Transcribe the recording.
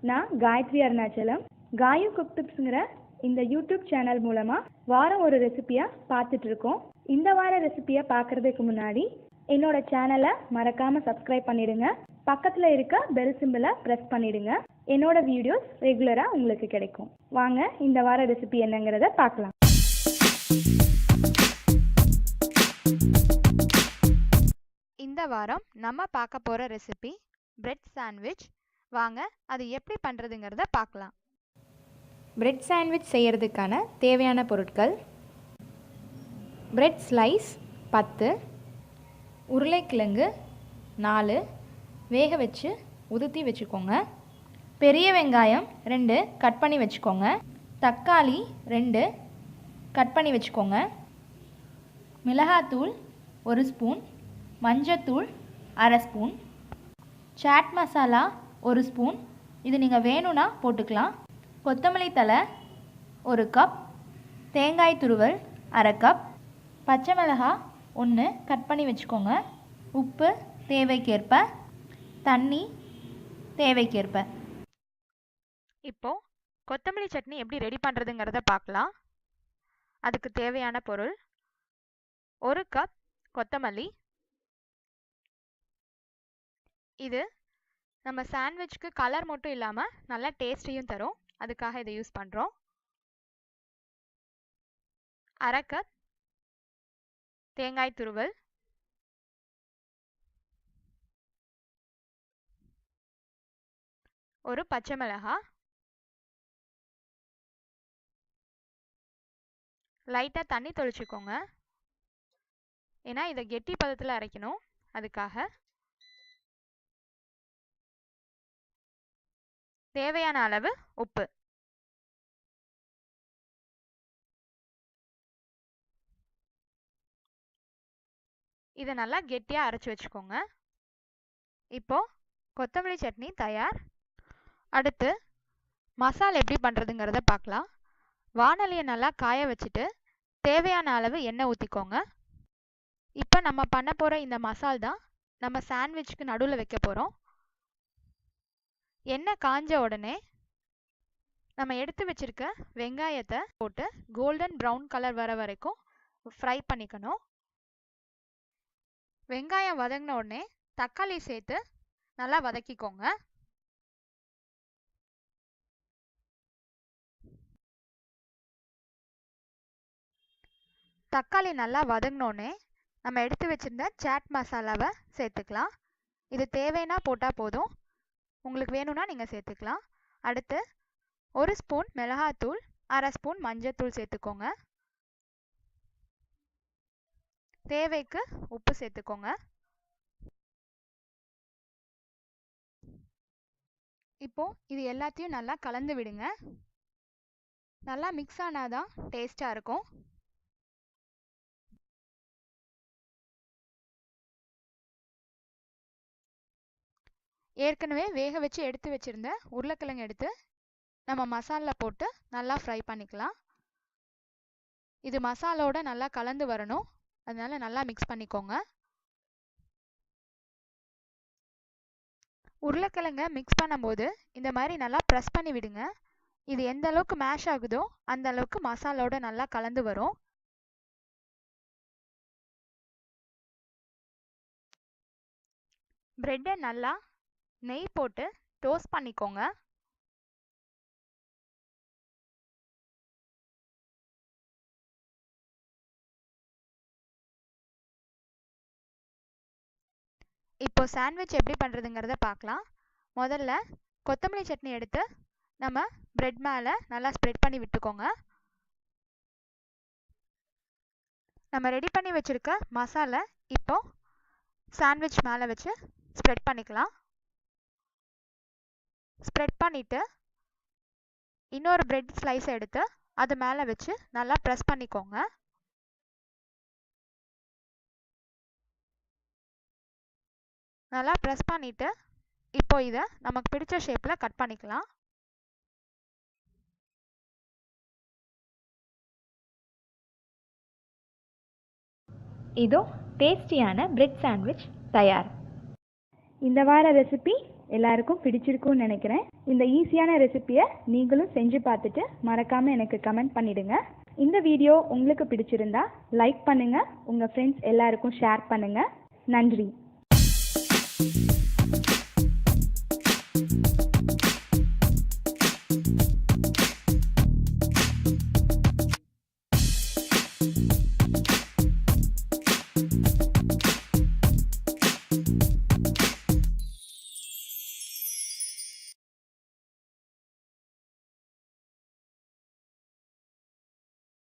நான் காயத்ரி அருணாச்சலம். காயு குக் டிப்ஸுங்கிற இந்த YouTube channel மூலமாக வாரம் ஒரு ரெசிபியாக பார்த்துட்ருக்கோம். இந்த வார ரெசிபியை பார்க்குறதுக்கு முன்னாடி என்னோட சேனலை மறக்காமல் சப்ஸ்கிரைப் பண்ணிடுங்க. பக்கத்தில் இருக்க பெல் சிம்பிளை ப்ரெஸ் பண்ணிடுங்க. என்னோட வீடியோஸ் ரெகுலராக உங்களுக்கு கிடைக்கும். வாங்க இந்த வார ரெசிபி என்னங்கிறத பார்க்கலாம். இந்த வாரம் நம்ம பார்க்க போகிற ரெசிபி பிரெட் சாண்ட்விச். வாங்க அது எப்படி பண்ணுறதுங்கிறத பார்க்கலாம். பிரெட் சாண்ட்விச் செய்கிறதுக்கான தேவையான பொருட்கள்: பிரெட் ஸ்லைஸ் 10, உருளைக்கிழங்கு 4 வேக வச்சு உதுத்தி வச்சுக்கோங்க, பெரிய வெங்காயம் 2 கட் பண்ணி வச்சுக்கோங்க, தக்காளி 2 கட் பண்ணி வச்சுக்கோங்க, மிளகாத்தூள் 1 ஸ்பூன், மஞ்சத்தூள் அரை ஸ்பூன், சாட் மசாலா 1 ஸ்பூன், இது நீங்கள் வேணும்னா போட்டுக்கலாம், கொத்தமல்லி தழை 1 கப், தேங்காய் துருவல் அரை கப், பச்சை மிளகாய் 1 கட் பண்ணி வச்சுக்கோங்க, உப்பு தேவைக்கேற்ப, தண்ணி தேவைக்கேற்ப. இப்போது கொத்தமல்லி சட்னி எப்படி ரெடி பண்ணுறதுங்கிறத பார்க்கலாம். அதுக்கு தேவையான பொருள்: 1 கப் கொத்தமல்லி. இது நம்ம சாண்ட்விச்சுக்கு கலர் மட்டும் இல்லாமல் நல்லா டேஸ்ட்டையும் தரும், அதுக்காக இதை யூஸ் பண்ணுறோம். அரை கப் தேங்காய் துருவல், ஒரு பச்சை மிளகாய், லைட்டாக தண்ணி தெளிச்சுக்கோங்க, ஏன்னா இதை கெட்டி பதத்தில் அரைக்கணும், அதுக்காக. தேவையான அளவு உப்பு. இதை நல்லா கெட்டியாக அரைச்சி வச்சுக்கோங்க. இப்போ கொத்தமல்லி சட்னி தயார். அடுத்து மசாலா எப்படி பண்ணுறதுங்கிறத பார்க்கலாம். வாணலியை நல்லா காய வச்சுட்டு தேவையான அளவு எண்ணெய் ஊற்றிக்கோங்க. இப்போ நம்ம பண்ண போகிற இந்த மசால் தான் நம்ம சாண்ட்விச்சுக்கு நடுவில் வைக்க போகிறோம். எண்ணெய் காஞ்ச உடனே நம்ம எடுத்து வச்சிருக்க வெங்காயத்தை போட்டு கோல்டன் ப்ரௌன் கலர் வர வரைக்கும் ஃப்ரை பண்ணிக்கணும். வெங்காயம் வதங்கின உடனே தக்காளி சேர்த்து நல்லா வதக்கிக்கோங்க. தக்காளி நல்லா வதங்கினோடனே நம்ம எடுத்து வச்சிருந்த சாட் மசாலாவை சேர்த்துக்கலாம். இது தேவைன்னா போட்டால் போதும், உங்களுக்கு வேணும்னா நீங்கள் சேர்த்துக்கலாம். அடுத்து 1 ஸ்பூன் மிளகாத்தூள், அரை ஸ்பூன் மஞ்சத்தூள் சேர்த்துக்கோங்க. தேவைக்கு உப்பு சேர்த்துக்கோங்க. இப்போ இது எல்லாத்தையும் நல்லா கலந்து விடுங்க. நல்லா மிக்ஸ் ஆனாதான் டேஸ்டாக இருக்கும். ஏற்கனவே வேக வச்சு எடுத்து வச்சிருந்த உருளைக்கிழங்கு எடுத்து நம்ம மசாலா போட்டு நல்லா ஃப்ரை பண்ணிக்கலாம். இது மசாலோட நல்லா கலந்து வரணும், அதனால நல்லா மிக்ஸ் பண்ணிக்கோங்க. உருளைக்கிழங்க மிக்ஸ் பண்ணும்போது இந்த மாதிரி நல்லா ப்ரெஸ் பண்ணி விடுங்க. இது எந்த அளவுக்கு மேஷ் ஆகுதோ அந்த அளவுக்கு மசாலோட நல்லா கலந்து வரும். பிரெட்டை நல்லா நெய் போட்டு டோஸ்ட் பண்ணிக்கோங்க. இப்போ சாண்ட்விச் எப்படி பண்ணுறதுங்கிறத பார்க்கலாம். முதல்ல கொத்தமல்லி சட்னி எடுத்து நம்ம பிரெட் மேலே நல்லா ஸ்ப்ரெட் பண்ணி விட்டுக்கோங்க. நம்ம ரெடி பண்ணி வச்சுருக்க மசாலா இப்போ சாண்ட்விச் மேலே வச்சு ஸ்ப்ரெட் பண்ணிக்கலாம். ஸ்ப்ரெட் பண்ணிவிட்டு இன்னொரு பிரெட் ஸ்லைஸை எடுத்து அது மேலே வச்சு நல்லா ப்ரெஸ் பண்ணிக்கோங்க. நல்லா ப்ரெஸ் பண்ணிவிட்டு இப்போ இதை நமக்கு பிடிச்ச ஷேப்பில் கட் பண்ணிக்கலாம். இதோ டேஸ்டியான பிரெட் சாண்ட்விச் தயார். இந்த வார ரெசிபி எல்லாருக்கும் பிடிச்சிருக்கும்னு நினைக்கிறேன். இந்த ஈஸியான ரெசிபியை நீங்களும் செஞ்சு பார்த்துட்டு மறக்காமல் எனக்கு கமெண்ட் பண்ணிடுங்க. இந்த வீடியோ உங்களுக்கு பிடிச்சிருந்தா லைக் பண்ணுங்கள், உங்கள் ஃப்ரெண்ட்ஸ் எல்லாருக்கும் ஷேர் பண்ணுங்கள். நன்றி.